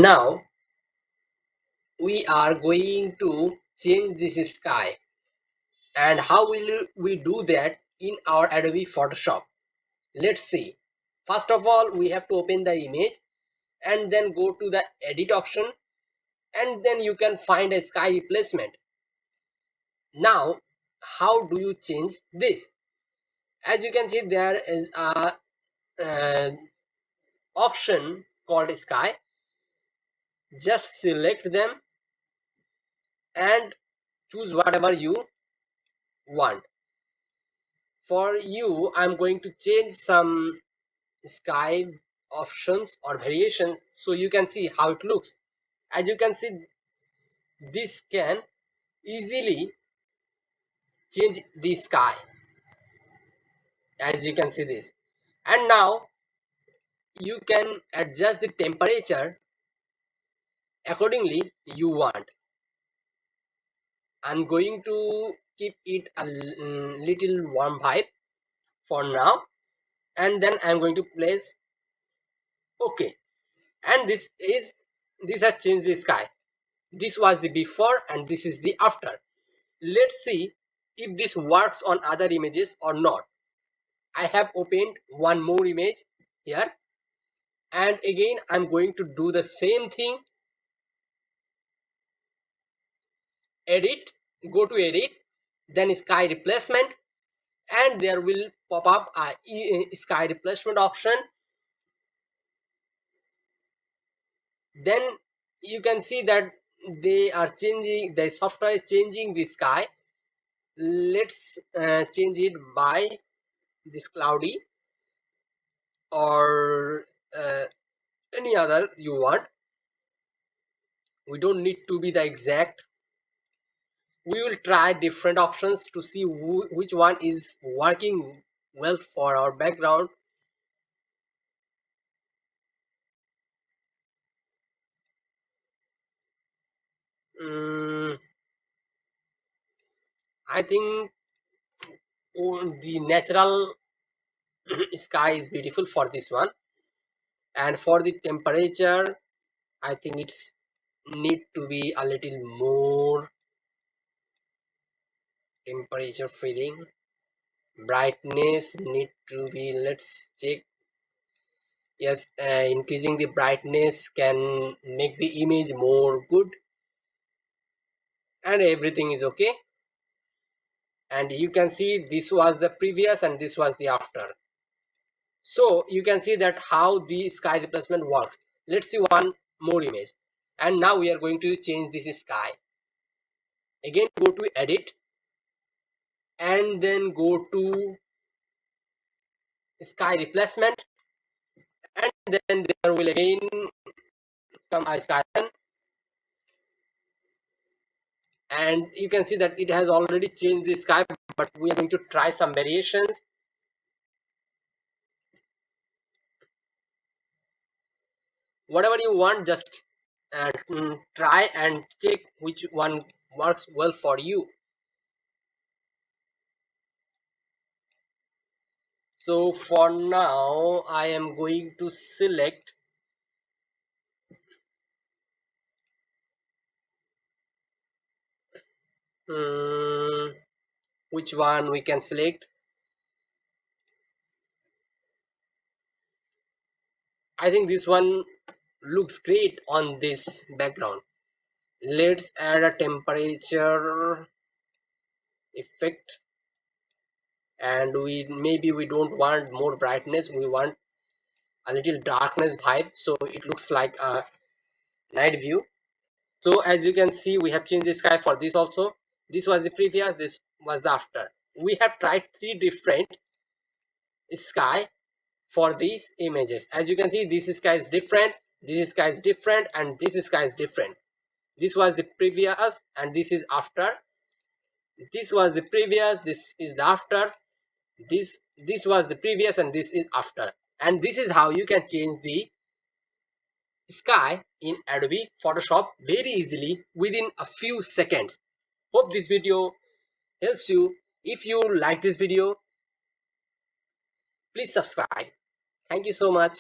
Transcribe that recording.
Now we are going to change this sky. And how will we do that in our Adobe Photoshop? Let's see. First of all, we have to open the image and then go to the edit option, and then you can find a sky replacement. Now, how do you change this? As you can see, there is a uh, option called sky. Just select them and choose whatever you want. For you, I'm going to change some sky options or variation so you can see how it looks. As you can see, this can easily change the sky, as you can see this. And now you can adjust the temperature accordingly you want. I'm going to keep it a little warm vibe for now, and then I'm going to place OK. And this has changed the sky. This was the before and this is the after. Let's see if this works on other images or not. I have opened one more image here, and again I'm going to do the same thing. Edit, go to edit, then sky replacement, and there will pop up a sky replacement option. Then you can see that they are changing, the software is changing the sky. Let's change it by this cloudy or any other you want. We don't need to be the exact. We will try different options to see which one is working well for our background. I think the natural sky is beautiful for this one, and for the temperature I think it's need to be a little more temperature feeling. Brightness need to be, let's check. Yes, increasing the brightness can make the image more good, and everything is okay. And you can see this was the previous and this was the after. So you can see that how the sky replacement works. Let's see one more image, and now we are going to change this sky. Again, go to edit and then go to sky replacement, and then there will again come a sky, and you can see that it has already changed the sky, but we are going to try some variations. Whatever you want, just try and check which one works well for you. So for now I am going to select which one we can select. I think this one looks great on this background. Let's add a temperature effect, and we don't want more brightness, we want a little darkness vibe, so it looks like a night view. So as you can see, we have changed the sky for this also. This was the previous, this was the after. We have tried three different sky for these images. As you can see, this sky is different, this sky is different, and this sky is different. This was the previous and this is after. This was the previous, this is the after. This was the previous and this is after. And this is how you can change the sky in Adobe Photoshop very easily within a few seconds. Hope this video helps you. If you like this video, please subscribe. Thank you so much.